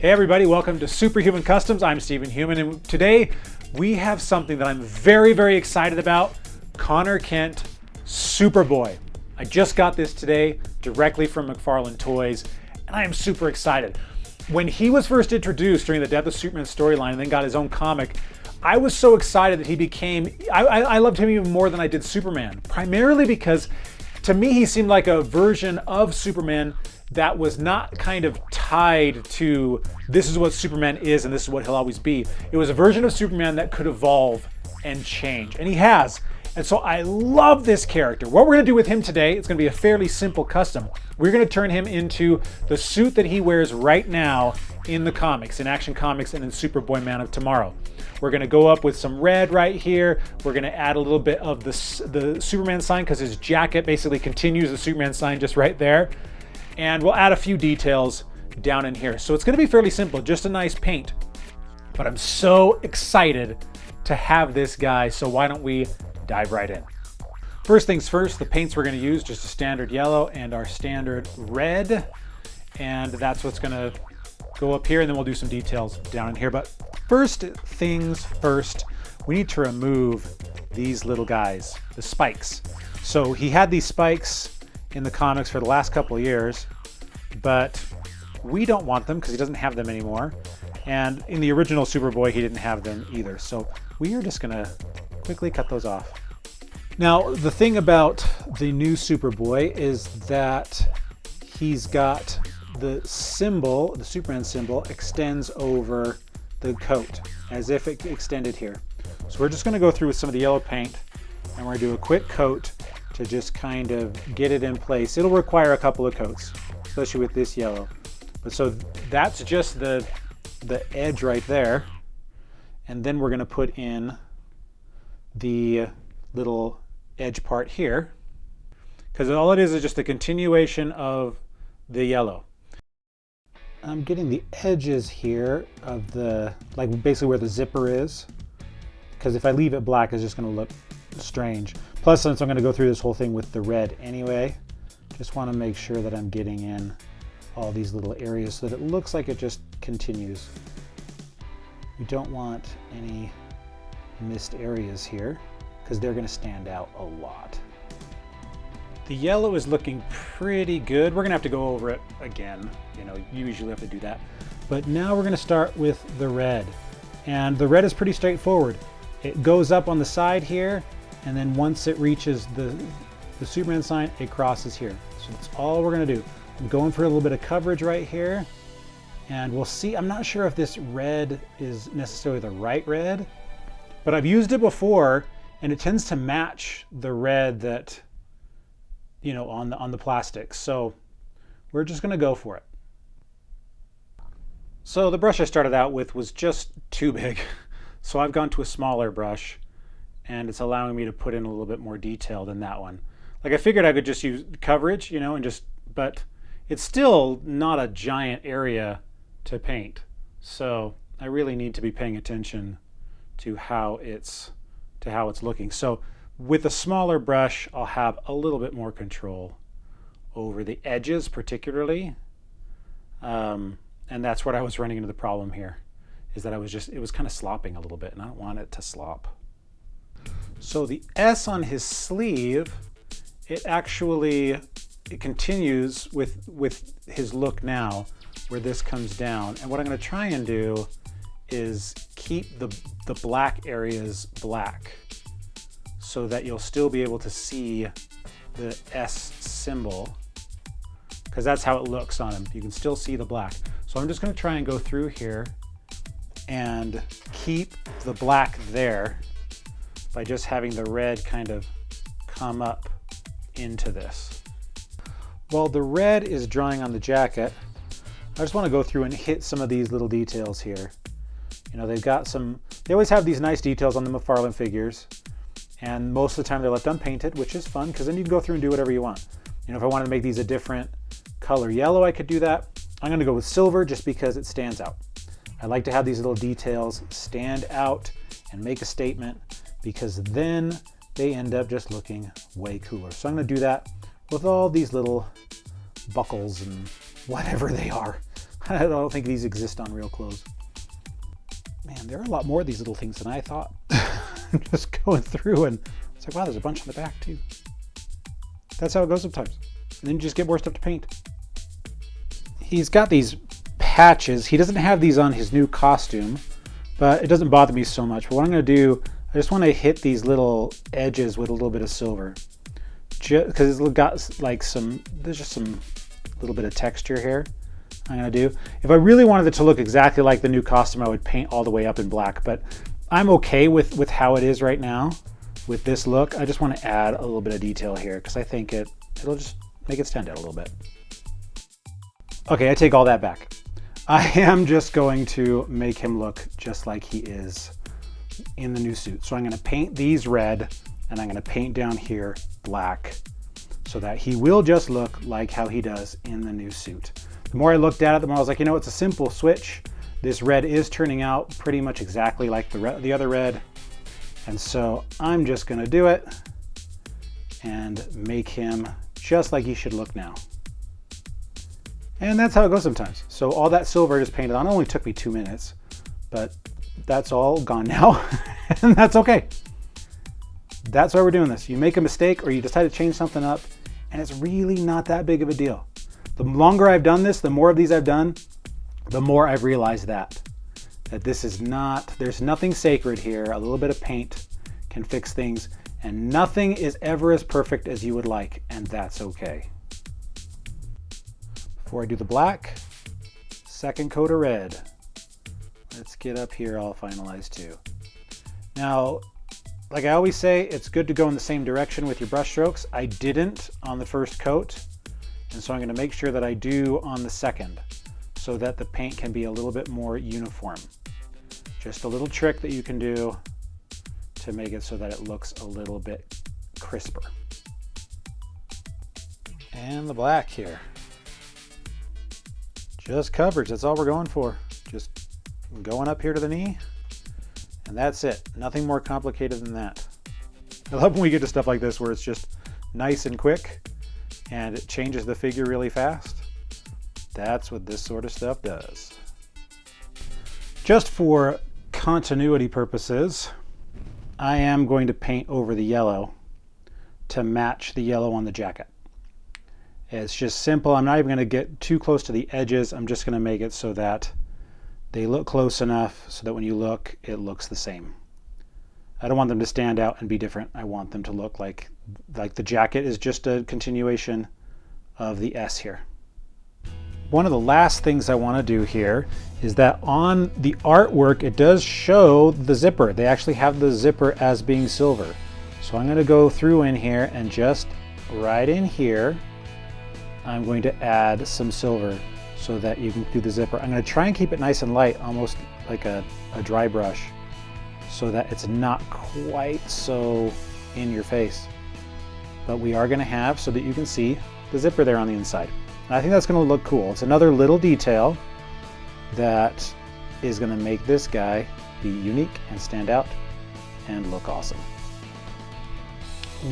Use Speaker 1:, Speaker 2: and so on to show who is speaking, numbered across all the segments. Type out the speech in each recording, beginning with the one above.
Speaker 1: Hey everybody, welcome to Superhuman Customs. I'm Stephen Human, and today we have something that I'm very excited about. Connor Kent Superboy. I just got this today directly from McFarlane Toys, and I am super excited. When he was first introduced during the Death of Superman storyline and then got his own comic, I was so excited that he became, I loved him even more than I did Superman, primarily because to me he seemed like a version of Superman that was not kind of tied to this is what Superman is and this is what he'll always be. It was a version of Superman that could evolve and change, and he has. And so I love this character. What we're gonna do with him today, it's gonna be a fairly simple custom. We're gonna turn him into the suit that he wears right now in the comics, in Action Comics and in Superboy Man of Tomorrow. We're gonna go up with some red right here. We're gonna add a little bit of the Superman sign because his jacket basically continues the Superman sign just right there. And we'll add a few details down in here. So it's gonna be fairly simple, just a nice paint. But I'm so excited to have this guy, so why don't we dive right in. First things first, the paints we're gonna use, just a standard yellow and our standard red. And that's what's gonna go up here, and then we'll do some details down in here. But first things first, we need to remove these little guys, the spikes. So he had these spikes in the comics for the last couple of years, but we don't want them because he doesn't have them anymore. And in the original Superboy, he didn't have them either. So we are just gonna quickly cut those off. Now, the thing about the new Superboy is that he's got the symbol, the Superman symbol, extends over the coat as if it extended here. So we're just gonna go through with some of the yellow paint and we're gonna do a quick coat to just kind of get it in place. It'll require a couple of coats, especially with this yellow. But so that's just the edge right there. And then we're gonna put in the little edge part here, because all it is just a continuation of the yellow. I'm getting the edges here of the, like basically where the zipper is, because if I leave it black, it's just gonna look strange. Plus, since I'm going to go through this whole thing with the red anyway, just want to make sure that I'm getting in all these little areas so that it looks like it just continues. We don't want any missed areas here because they're going to stand out a lot. The yellow is looking pretty good. We're going to have to go over it again. You know, you usually have to do that. But now we're going to start with the red. And the red is pretty straightforward. It goes up on the side here, and then once it reaches the Superman sign, it crosses here. So that's all we're gonna do. I'm going for a little bit of coverage right here, and we'll see. I'm not sure if this red is necessarily the right red, but I've used it before, and it tends to match the red that, you know, on the plastic. So we're just gonna go for it. So the brush I started out with was just too big. So I've gone to a smaller brush, and it's allowing me to put in a little bit more detail than that one. Like I figured I could just use coverage, you know, and just, but it's still not a giant area to paint. So I really need to be paying attention to how it's looking. So with a smaller brush, I'll have a little bit more control over the edges particularly. And that's what I was running into the problem here, is that it was kind of slopping a little bit, and I don't want it to slop. So the S on his sleeve, it continues with his look now, where this comes down. And what I'm going to try and do is keep the black areas black, so that you'll still be able to see the S symbol, because that's how it looks on him. You can still see the black. So I'm just going to try and go through here and keep the black there by just having the red kind of come up into this. While the red is drying on the jacket, I just want to go through and hit some of these little details here. You know, they always have these nice details on the McFarlane figures, and most of the time they're left unpainted, which is fun because then you can go through and do whatever you want. You know, if I wanted to make these a different color yellow, I could do that. I'm going to go with silver just because it stands out. I like to have these little details stand out and make a statement, because then they end up just looking way cooler. So I'm going to do that with all these little buckles and whatever they are. I don't think these exist on real clothes. Man, there are a lot more of these little things than I thought. Just going through and it's like, wow, there's a bunch on the back too. That's how it goes sometimes. And then you just get more stuff to paint. He's got these patches. He doesn't have these on his new costume, but it doesn't bother me so much. But what I'm going to do, I just want to hit these little edges with a little bit of silver. Because it's got like there's just some little bit of texture here. I'm going to do. If I really wanted it to look exactly like the new costume, I would paint all the way up in black. But I'm okay with how it is right now with this look. I just want to add a little bit of detail here because I think it'll just make it stand out a little bit. Okay, I take all that back. I am just going to make him look just like he is in the new suit. So I'm going to paint these red and I'm going to paint down here black so that he will just look like how he does in the new suit. The more I looked at it, the more I was like, you know, it's a simple switch. This red is turning out pretty much exactly like the other red. And so I'm just going to do it and make him just like he should look now. And that's how it goes sometimes. So all that silver I just painted on only took me 2 minutes, but that's all gone now. And that's okay. That's why we're doing this. You make a mistake or you decide to change something up and it's really not that big of a deal. The longer I've done this, the more of these I've done, the more I've realized that this is not, there's nothing sacred here. A little bit of paint can fix things and nothing is ever as perfect as you would like, and that's okay. Before I do the black, second coat of red. Let's get up here all finalized too. Now, like I always say, it's good to go in the same direction with your brush strokes. I didn't on the first coat, and so I'm going to make sure that I do on the second so that the paint can be a little bit more uniform. Just a little trick that you can do to make it so that it looks a little bit crisper. And the black here. Just coverage, that's all we're going for. Just going up here to the knee, and that's it. Nothing more complicated than that. I love when we get to stuff like this where it's just nice and quick and it changes the figure really fast. That's what this sort of stuff does. Just for continuity purposes, I am going to paint over the yellow to match the yellow on the jacket. It's just simple. I'm not even going to get too close to the edges. I'm just going to make it so that they look close enough so that when you look, it looks the same. I don't want them to stand out and be different. I want them to look like the jacket is just a continuation of the S here. One of the last things I want to do here is that on the artwork, it does show the zipper. They actually have the zipper as being silver. So I'm going to go through in here and just right in here, I'm going to add some silver so that you can do the zipper. I'm going to try and keep it nice and light, almost like a dry brush, so that it's not quite so in your face. But we are going to have so that you can see the zipper there on the inside. And I think that's going to look cool. It's another little detail that is going to make this guy be unique and stand out and look awesome.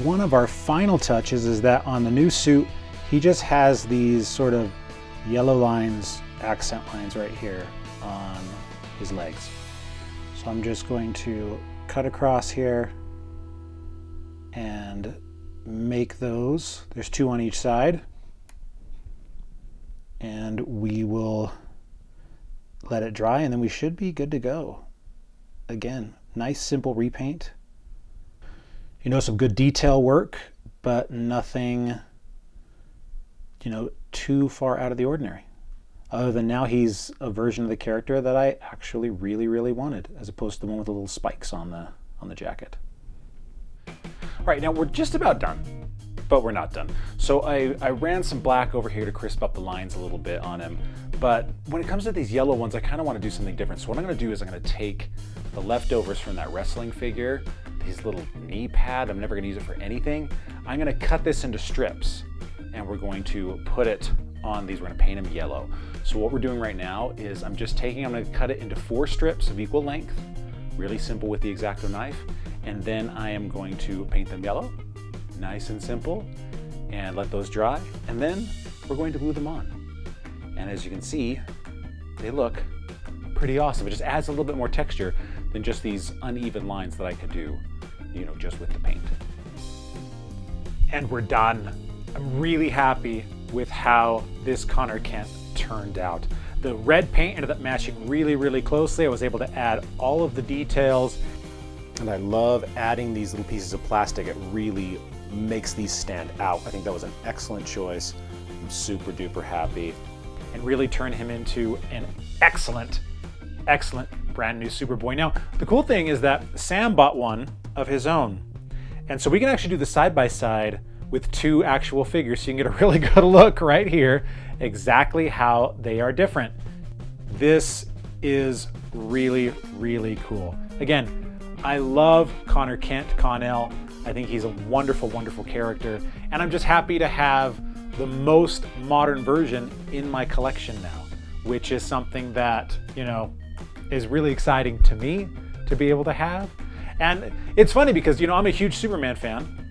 Speaker 1: One of our final touches is that on the new suit, he just has these sort of yellow lines, accent lines right here on his legs. So I'm just going to cut across here and make those. There's 2 on each side. And we will let it dry and then we should be good to go. Again, nice simple repaint. You know, some good detail work, but nothing, you know, too far out of the ordinary. Other than now he's a version of the character that I actually really wanted, as opposed to the one with the little spikes on the jacket. All right, now we're just about done, but we're not done. So I ran some black over here to crisp up the lines a little bit on him, but when it comes to these yellow ones, I kind of want to do something different. So what I'm going to do is I'm going to take the leftovers from that wrestling figure, his little knee pad, I'm never going to use it for anything. I'm going to cut this into strips and we're going to put it on these. We're going to paint them yellow. So what we're doing right now is I'm going to cut it into 4 strips of equal length, really simple with the X-Acto knife, and then I am going to paint them yellow, nice and simple, and let those dry, and then we're going to glue them on. And as you can see, they look pretty awesome. It just adds a little bit more texture than just these uneven lines that I could do, just with the paint. And we're done. I'm really happy with how this Connor Kent turned out. The red paint ended up matching really, really closely. I was able to add all of the details. And I love adding these little pieces of plastic. It really makes these stand out. I think that was an excellent choice. I'm super duper happy. And really turn him into an excellent brand new Superboy. Now, the cool thing is that Sam bought one of his own. And so we can actually do the side-by-side with two actual figures, so you can get a really good look right here, exactly how they are different. This is really, really cool. Again, I love Connor Kent, Connell. I think he's a wonderful, wonderful character. And I'm just happy to have the most modern version in my collection now, which is something that, is really exciting to me to be able to have. And it's funny because, I'm a huge Superman fan.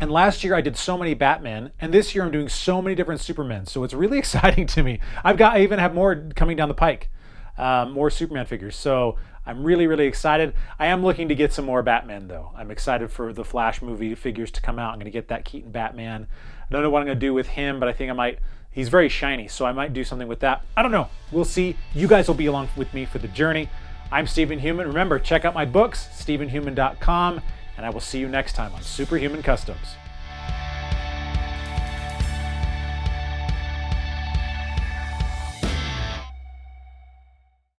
Speaker 1: And last year I did so many Batman, and this year I'm doing so many different Supermen. So it's really exciting to me. I even have more coming down the pike, more Superman figures. So I'm really, really excited. I am looking to get some more Batman though. I'm excited for the Flash movie figures to come out. I'm gonna get that Keaton Batman. I don't know what I'm gonna do with him, but I think I might. He's very shiny, so I might do something with that. I don't know, we'll see. You guys will be along with me for the journey. I'm Stephen Human. Remember, check out my books, stephenhuman.com, and I will see you next time on Superhuman Customs.